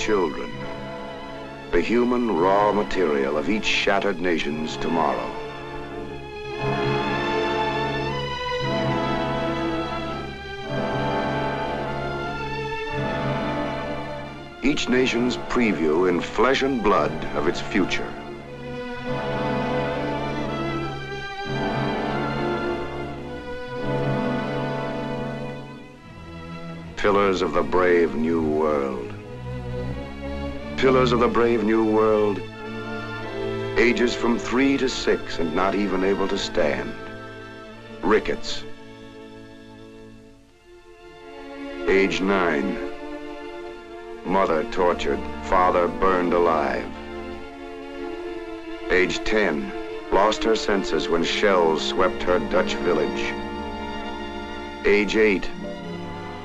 children, the human raw material of each shattered nation's tomorrow. Each nation's preview in flesh and blood of its future. Pillars of the brave new world. Pillars of the brave new world. Ages from 3 to 6 and not even able to stand. Rickets. Age 9. Mother tortured, father burned alive. Age 10, lost her senses when shells swept her Dutch village. Age 8,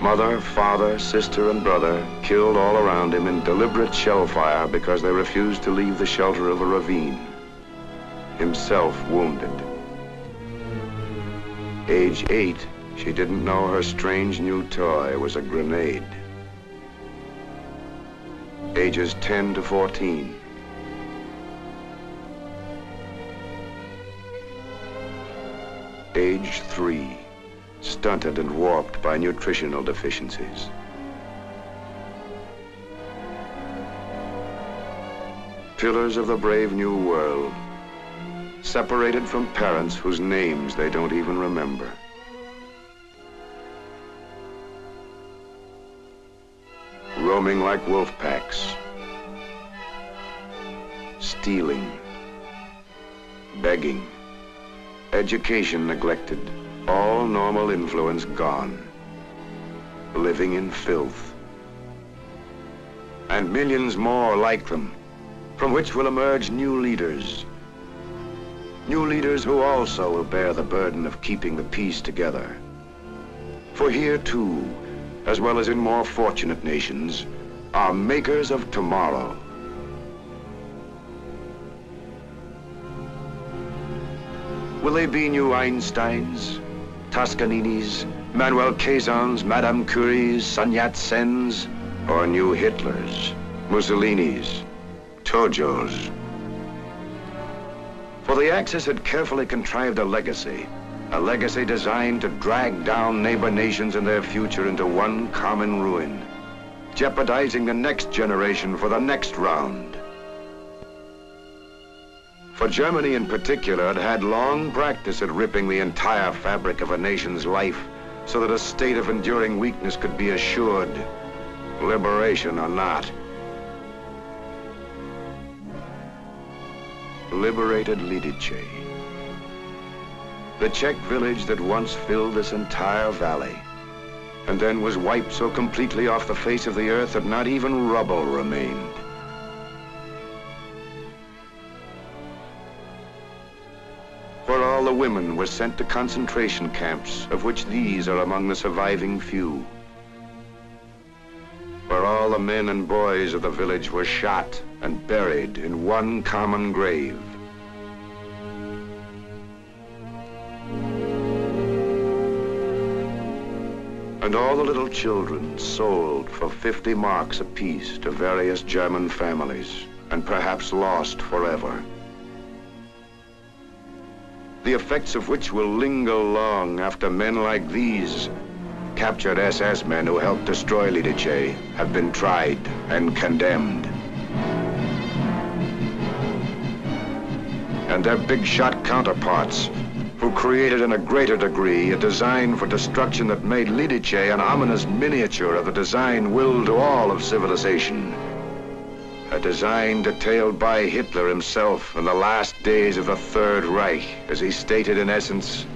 mother, father, sister, and brother killed all around him in deliberate shell fire because they refused to leave the shelter of a ravine. Himself wounded. Age 8, she didn't know her strange new toy was a grenade. Ages 10 to 14. Age 3, stunted and warped by nutritional deficiencies. Pillars of the brave new world, separated from parents whose names they don't even remember. Roaming like wolf packs, stealing, begging, education neglected, all normal influence gone, living in filth. And millions more like them, from which will emerge new leaders. New leaders who also will bear the burden of keeping the peace together. For here too, as well as in more fortunate nations, are makers of tomorrow. Will they be new Einsteins, Toscaninis, Manuel Kazans, Madame Curies, Sun Yat-sens, or new Hitlers, Mussolinis, Tojos? For the Axis had carefully contrived a legacy designed to drag down neighbor nations and their future into one common ruin, jeopardizing the next generation for the next round. For Germany in particular had had long practice at ripping the entire fabric of a nation's life so that a state of enduring weakness could be assured, liberation or not. Liberated Lidice, the Czech village that once filled this entire valley, and then was wiped so completely off the face of the earth that not even rubble remained. Where all the women were sent to concentration camps, of which these are among the surviving few. Where all the men and boys of the village were shot and buried in one common grave. And all the little children sold for 50 marks apiece to various German families, and perhaps lost forever. The effects of which will linger long after men like these, captured SS men who helped destroy Lidice, have been tried and condemned. And their big-shot counterparts, who created in a greater degree a design for destruction that made Lidice an ominous miniature of the design willed to all of civilization. A design detailed by Hitler himself in the last days of the Third Reich, as he stated in essence,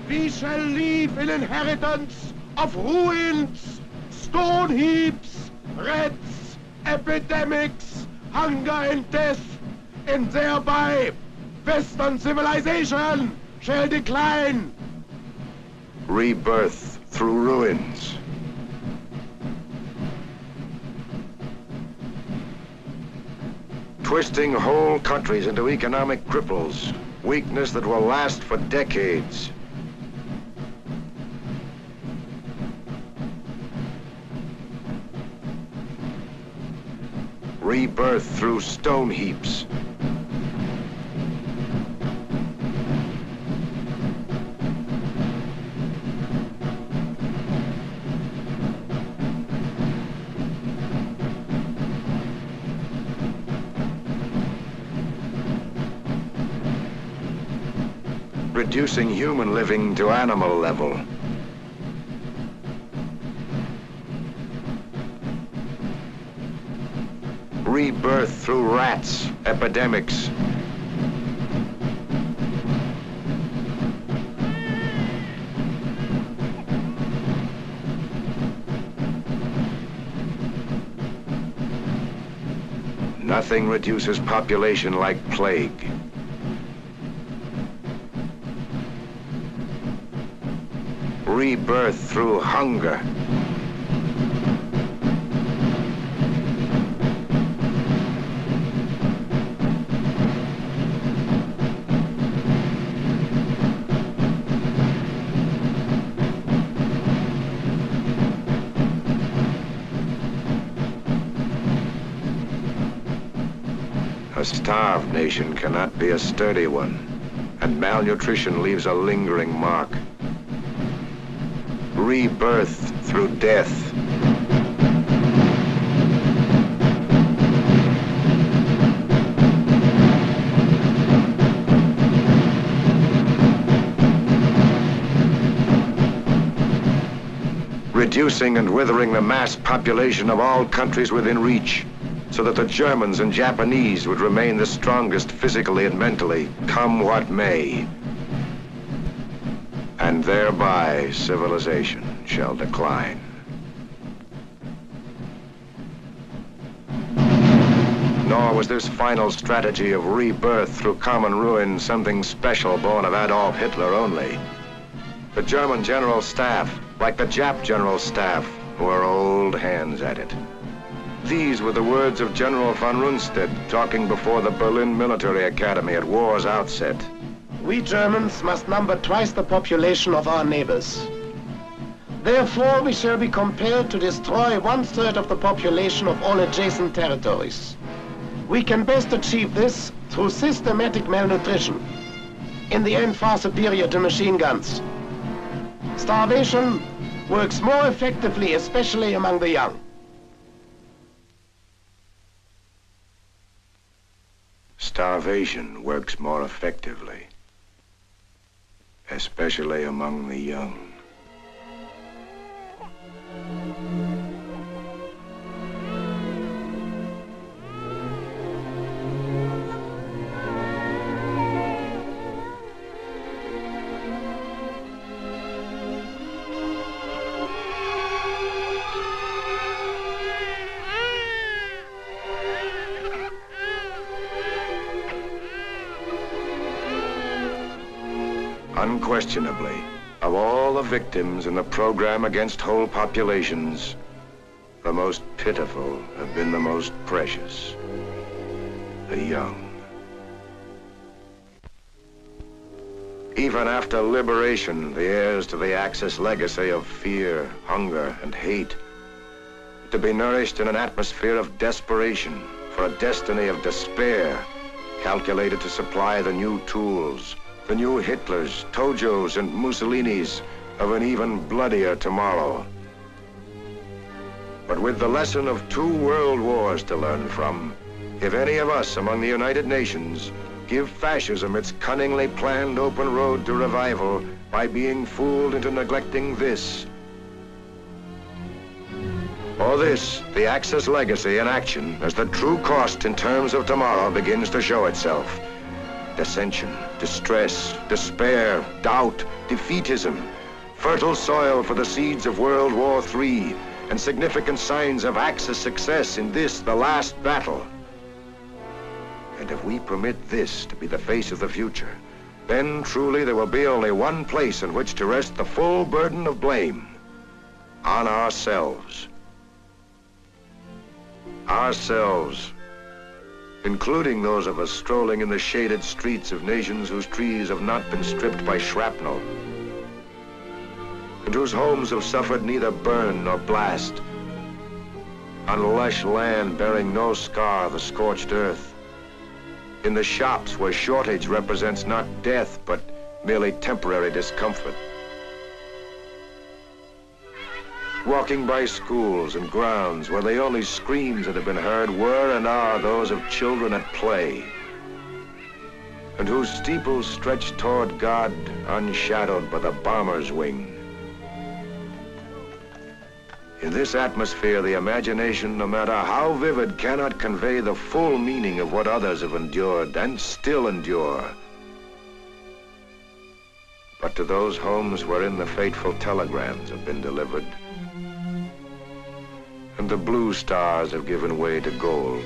"We shall leave an inheritance of ruins, stone heaps, rats, epidemics, hunger and death, and thereby Western civilization shall decline." Rebirth through ruins. Twisting whole countries into economic cripples, weakness that will last for decades. rebirth through stone heaps. Reducing human living to animal level. Rebirth through rats, epidemics. Nothing reduces population like plague. Rebirth through hunger. A starved nation cannot be a sturdy one, and malnutrition leaves a lingering mark. Rebirth through death. Reducing and withering the mass population of all countries within reach, so that the Germans and Japanese would remain the strongest physically and mentally, come what may. And thereby civilization shall decline. Nor was this final strategy of rebirth through common ruin something special born of Adolf Hitler only. The German General Staff, like the Jap General Staff, were old hands at it. These were the words of General von Runstedt talking before the Berlin Military Academy at war's outset. We Germans must number twice the population of our neighbors. Therefore, we shall be compelled to destroy 1/3 of the population of all adjacent territories. We can best achieve this through systematic malnutrition, in the end far superior to machine guns. Starvation works more effectively, especially among the young. Starvation works more effectively, especially among the young. Unquestionably, of all the victims in the program against whole populations, the most pitiful have been the most precious, the young. Even after liberation, the heirs to the Axis legacy of fear, hunger, and hate, to be nourished in an atmosphere of desperation for a destiny of despair, calculated to supply the new tools, the new Hitlers, Tojos, and Mussolinis of an even bloodier tomorrow. But with the lesson of 2 world wars to learn from, if any of us among the United Nations give fascism its cunningly planned open road to revival by being fooled into neglecting this, or this, the Axis legacy in action, as the true cost in terms of tomorrow begins to show itself. Dissension, distress, despair, doubt, defeatism, fertile soil for the seeds of World War III, and significant signs of Axis success in this, the last battle. And if we permit this to be the face of the future, then truly there will be only one place in which to rest the full burden of blame: on ourselves. Ourselves, including those of us strolling in the shaded streets of nations whose trees have not been stripped by shrapnel, and whose homes have suffered neither burn nor blast. on lush land bearing no scar of a scorched earth, in the shops where shortage represents not death, but merely temporary discomfort. Walking by schools and grounds where the only screams that have been heard were and are those of children at play, and whose steeples stretch toward God unshadowed by the bomber's wing. In this atmosphere, the imagination, no matter how vivid, cannot convey the full meaning of what others have endured and still endure. But to those homes wherein the fateful telegrams have been delivered, and the blue stars have given way to gold,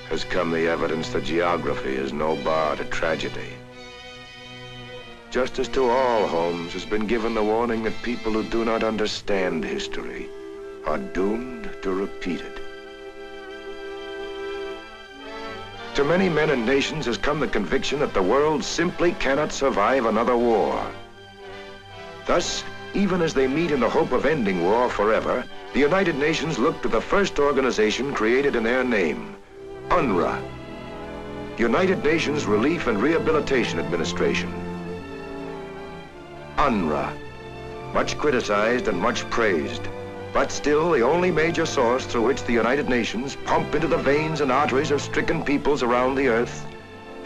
has come the evidence that geography is no bar to tragedy. Just as to all homes has been given the warning that people who do not understand history are doomed to repeat it. To many men and nations has come the conviction that the world simply cannot survive another war. Thus, even as they meet in the hope of ending war forever, the United Nations look to the first organization created in their name, UNRRA, United Nations Relief and Rehabilitation Administration. UNRRA, much criticized and much praised, but still the only major source through which the United Nations pump into the veins and arteries of stricken peoples around the earth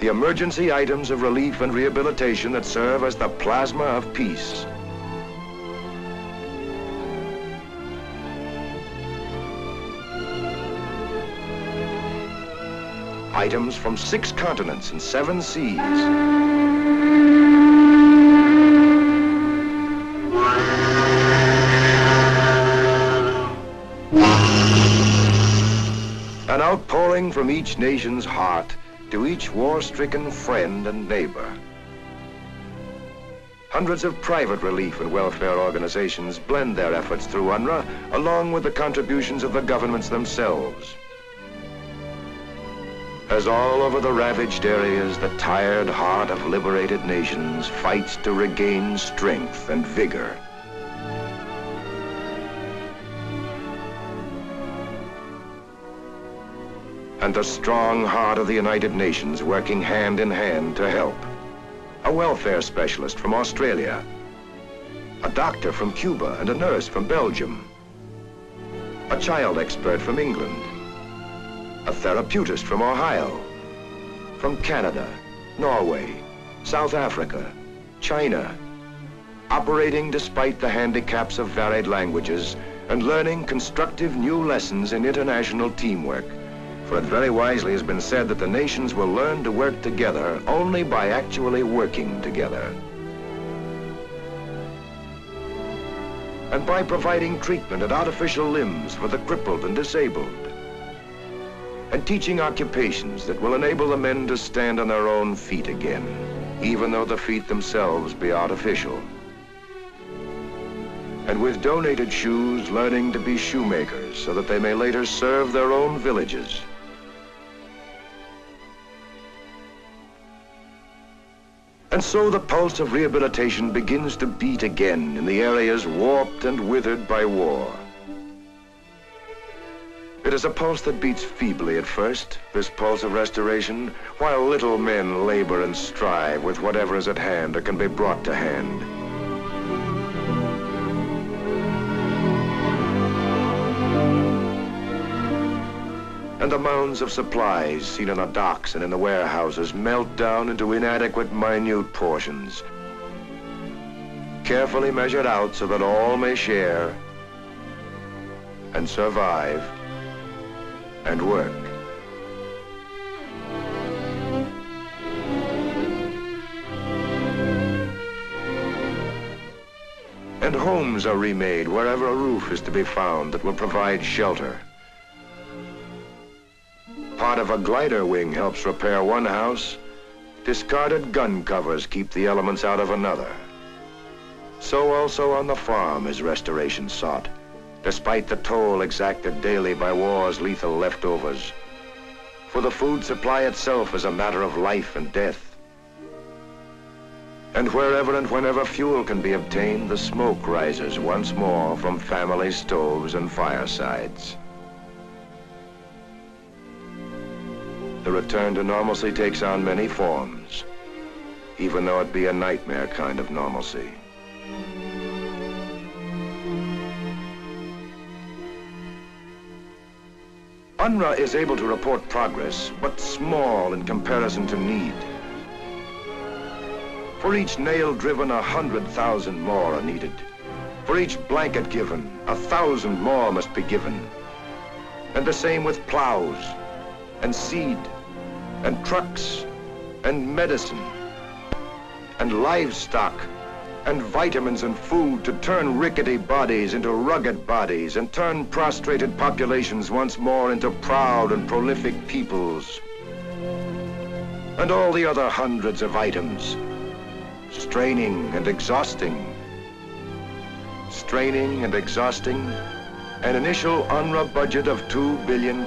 the emergency items of relief and rehabilitation that serve as the plasma of peace. Items from 6 continents and 7 seas. An outpouring from each nation's heart to each war-stricken friend and neighbor. Hundreds of private relief and welfare organizations blend their efforts through UNRRA along with the contributions of the governments themselves. As all over the ravaged areas, the tired heart of liberated nations fights to regain strength and vigor. And the strong heart of the United Nations working hand in hand to help. A welfare specialist from Australia, a doctor from Cuba and a nurse from Belgium, a child expert from England, a therapeutist from Ohio, from Canada, Norway, South Africa, China, operating despite the handicaps of varied languages and learning constructive new lessons in international teamwork. For it very wisely has been said that the nations will learn to work together only by actually working together. And by providing treatment and artificial limbs for the crippled and disabled, and teaching occupations that will enable the men to stand on their own feet again, even though the feet themselves be artificial. And with donated shoes, learning to be shoemakers so that they may later serve their own villages. And so the pulse of rehabilitation begins to beat again in the areas warped and withered by war. It is a pulse that beats feebly at first, this pulse of restoration, while little men labor and strive with whatever is at hand or can be brought to hand. And the mounds of supplies seen on the docks and in the warehouses melt down into inadequate, minute portions, carefully measured out so that all may share and survive and work. And homes are remade wherever a roof is to be found that will provide shelter. Part of a glider wing helps repair one house. Discarded gun covers keep the elements out of another. So also on the farm is restoration sought, despite the toll exacted daily by war's lethal leftovers. For the food supply itself is a matter of life and death. And wherever and whenever fuel can be obtained, the smoke rises once more from family stoves and firesides. the return to normalcy takes on many forms, even though it be a nightmare kind of normalcy. UNRRA is able to report progress, but small in comparison to need. For each nail driven, 100,000 more are needed. For each blanket given, 1,000 more must be given. And the same with plows, and seed, and trucks, and medicine, and livestock, and vitamins and food to turn rickety bodies into rugged bodies and turn prostrated populations once more into proud and prolific peoples. And all the other hundreds of items, straining and exhausting. Straining and exhausting, an initial UNRRA budget of $2 billion,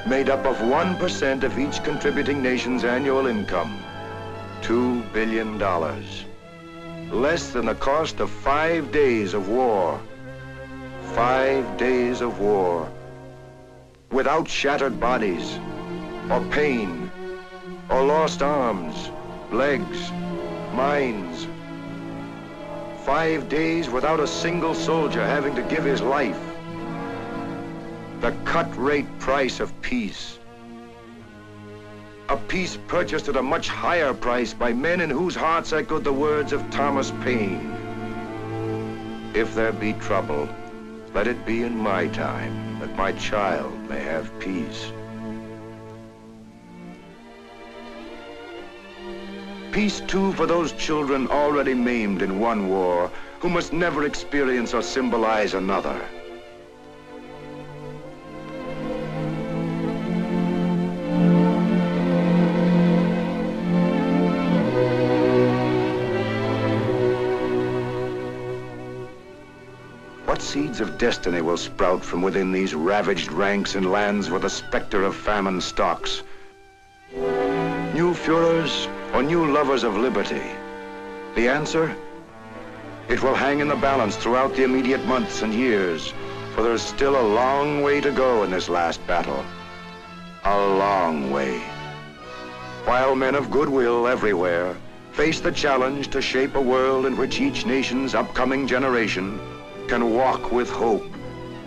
made up of 1% of each contributing nation's annual income. $2 billion. Less than the cost of 5 days of war. 5 days of war. Without shattered bodies, or pain, or lost arms, legs, minds. 5 days without a single soldier having to give his life. The cut-rate price of peace. A peace purchased at a much higher price by men in whose hearts echoed the words of Thomas Paine. If there be trouble, let it be in my time, that my child may have peace. Peace, too, for those children already maimed in one war, who must never experience or symbolize another. What seeds of destiny will sprout from within these ravaged ranks in lands where the specter of famine stalks? New Führers or new lovers of liberty? The answer? It will hang in the balance throughout the immediate months and years, for there is still a long way to go in this last battle. A long way. While men of goodwill everywhere face the challenge to shape a world in which each nation's upcoming generation can walk with hope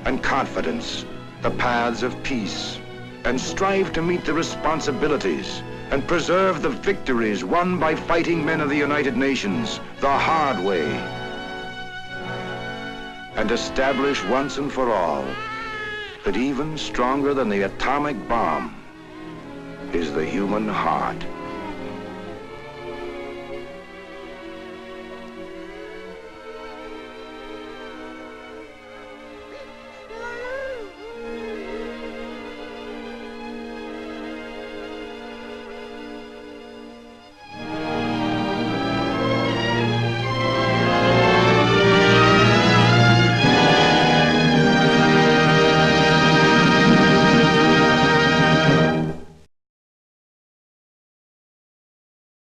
and confidence the paths of peace and strive to meet the responsibilities and preserve the victories won by fighting men of the United Nations the hard way, and establish once and for all that even stronger than the atomic bomb is the human heart.